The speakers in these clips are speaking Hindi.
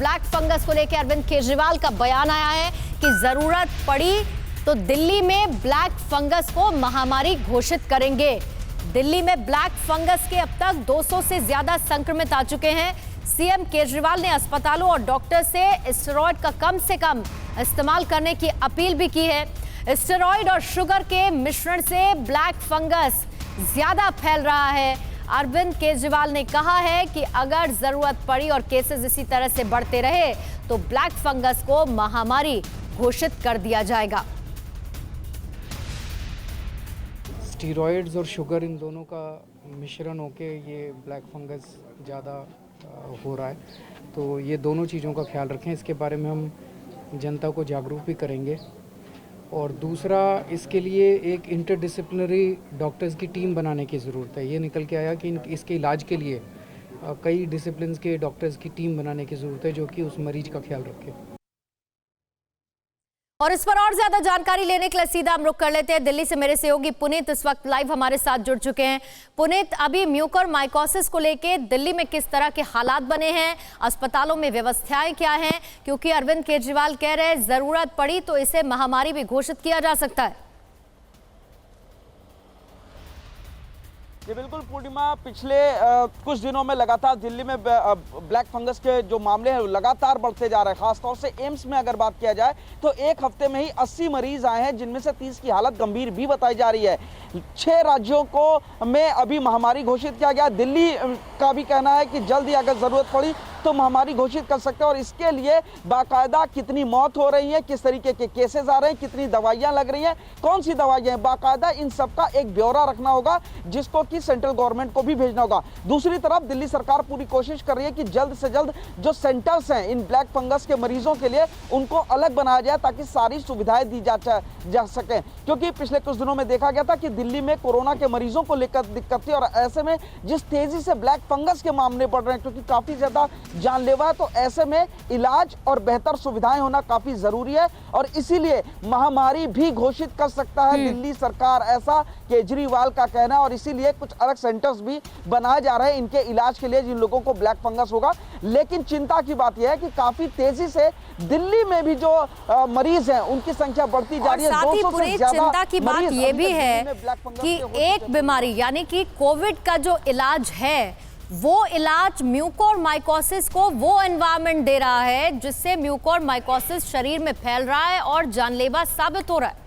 ब्लैक फंगस को लेकर अरविंद केजरीवाल का बयान आया है कि जरूरत पड़ी तो दिल्ली में ब्लैक फंगस को महामारी घोषित करेंगे। दिल्ली में ब्लैक फंगस के अब तक 200 से ज्यादा संक्रमित आ चुके हैं। सीएम केजरीवाल ने अस्पतालों और डॉक्टर से स्टेरॉयड का कम से कम इस्तेमाल करने की अपील भी की है। स्टेरॉयड और शुगर के मिश्रण से ब्लैक फंगस ज्यादा फैल रहा है। अरविंद केजरीवाल ने कहा है कि अगर जरूरत पड़ी और केसेस इसी तरह से बढ़ते रहे तो ब्लैक फंगस को महामारी घोषित कर दिया जाएगा। स्टीरॉयड्स और शुगर इन दोनों का मिश्रण होके ये ब्लैक फंगस ज़्यादा हो रहा है, तो ये दोनों चीज़ों का ख्याल रखें। इसके बारे में हम जनता को जागरूक भी करेंगे। और दूसरा, इसके लिए एक इंटरडिसिप्लिनरी डॉक्टर्स की टीम बनाने की ज़रूरत है। ये निकल के आया कि इसके इलाज के लिए कई डिसिप्लिन्स के डॉक्टर्स की टीम बनाने की ज़रूरत है जो कि उस मरीज का ख्याल रखे। और इस पर और ज्यादा जानकारी लेने के लिए सीधा हम रुख कर लेते हैं दिल्ली से। मेरे सहयोगी पुनीत इस वक्त लाइव हमारे साथ जुड़ चुके हैं। पुनीत, अभी म्यूकोरमाइकोसिस को लेके दिल्ली में किस तरह के हालात बने हैं, अस्पतालों में व्यवस्थाएं क्या हैं? क्योंकि अरविंद केजरीवाल कह रहे हैं जरूरत पड़ी तो इसे महामारी भी घोषित किया जा सकता है। जी बिल्कुल पूर्णिमा, पिछले कुछ दिनों में लगातार दिल्ली में ब्लैक फंगस के जो मामले हैं लगातार बढ़ते जा रहे हैं। खासतौर से एम्स में अगर बात किया जाए तो एक हफ्ते में ही 80 मरीज आए हैं, जिनमें से 30 की हालत गंभीर भी बताई जा रही है। 6 राज्यों को में अभी महामारी घोषित किया गया। दिल्ली का भी कहना है कि जल्द ही अगर जरूरत पड़ी तो महामारी घोषित कर सकते हैं। और इसके लिए बाकायदा कितनी मौत हो रही है, किस तरीके के केसेस आ रहे हैं, कितनी दवाइयां लग रही हैं, कौन सी दवाइयां हैं, बाकायदा इन सब का एक ब्यौरा रखना होगा, जिसको कि सेंट्रल गवर्नमेंट को भी भेजना होगा। दूसरी तरफ दिल्ली सरकार पूरी कोशिश कर रही है कि जल्द से जल्द जो सेंटर्स हैं इन ब्लैक फंगस के मरीजों के लिए उनको अलग बनाया जाए ताकि सारी सुविधाएं दी जा सकें। क्योंकि पिछले कुछ दिनों में देखा गया था कि दिल्ली में कोरोना के मरीजों को लेकर दिक्कत थी, और ऐसे में जिस तेजी से ब्लैक फंगस के मामले बढ़ रहे हैं, क्योंकि काफी ज्यादा जानलेवा है, तो ऐसे में इलाज और बेहतर सुविधाएं होना काफी जरूरी है। और इसीलिए महामारी भी घोषित कर सकता है दिल्ली सरकार, ऐसा केजरीवाल का कहना है। और इसीलिए कुछ अलग सेंटर्स भी बनाए जा रहे हैं इनके इलाज के लिए जिन लोगों को ब्लैक फंगस होगा। लेकिन चिंता की बात यह है कि काफी तेजी से दिल्ली में भी जो मरीज हैं उनकी संख्या बढ़ती जा रही है। 200 से ज्यादा चिंता की बात यह भी है कि एक बीमारी यानी कि कोविड का जो इलाज है वो इलाज म्यूकोरमाइकोसिस को वो एनवायरनमेंट दे रहा है जिससे म्यूकोरमाइकोसिस शरीर में फैल रहा है और जानलेवा साबित हो रहा है।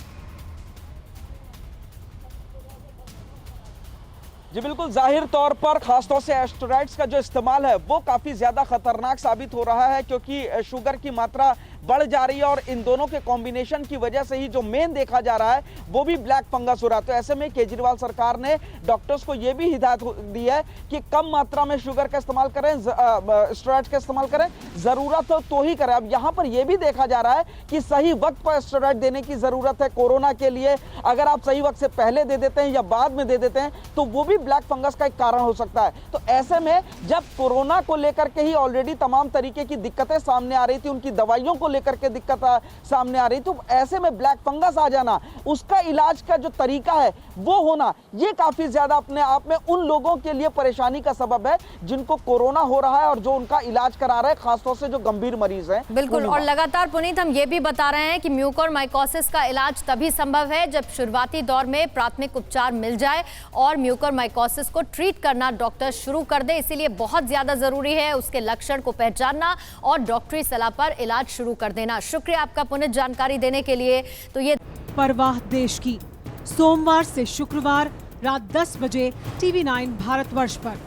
जी बिल्कुल, जाहिर तौर पर खासतौर से स्टेरॉइड्स का जो इस्तेमाल है वो काफ़ी ज़्यादा खतरनाक साबित हो रहा है, क्योंकि शुगर की मात्रा बढ़ जा रही है और इन दोनों के कॉम्बिनेशन की वजह से ही जो मेन देखा जा रहा है वो भी ब्लैक फंगस हो रहा है। तो ऐसे में केजरीवाल सरकार ने डॉक्टर्स को ये भी हिदायत दी है कि कम मात्रा में शुगर का इस्तेमाल करें, स्टेरॉइड्स का इस्तेमाल करें, ज़रूरत हो तो ही करें। अब यहाँ पर यह भी देखा जा रहा है कि सही वक्त पर स्टेरॉइड देने की ज़रूरत है कोरोना के लिए। अगर आप सही वक्त से पहले दे देते हैं या बाद में दे देते हैं तो वो भी ब्लैक फंगस का एक कारण हो सकता है। तो ऐसे में जब कोरोना को लेकर के ही ऑलरेडी तमाम तरीके की दिक्कतें सामने आ रही थी, उनकी दवाइयों को लेकर के दिक्कत सामने आ रही, तो ऐसे में ब्लैक फंगस आ जाना, उसका इलाज का जो तरीका है वो होना, ये काफी ज्यादा अपने आप में उन लोगों के लिए परेशानी का सबब है जिनको कोरोना हो रहा है और जो उनका इलाज करा रहे हैं, खासतौर से जो गंभीर मरीज हैं। बिल्कुल, और लगातार पुनीत हम ये भी बता रहे हैं कि म्यूकोरमाइकोसिस का इलाज तभी संभव है जब शुरुआती दौर में प्राथमिक उपचार मिल जाए और म्यूकोरमाइकोसिस को ट्रीट करना डॉक्टर शुरू कर दे। इसीलिए बहुत ज्यादा जरूरी है उसके लक्षण को पहचानना और डॉक्टरी सलाह पर इलाज शुरू कर देना। शुक्रिया आपका पुनीत जानकारी देने के लिए। तो ये परवाह देश की, सोमवार से शुक्रवार रात 10 बजे TV9 भारतवर्ष पर।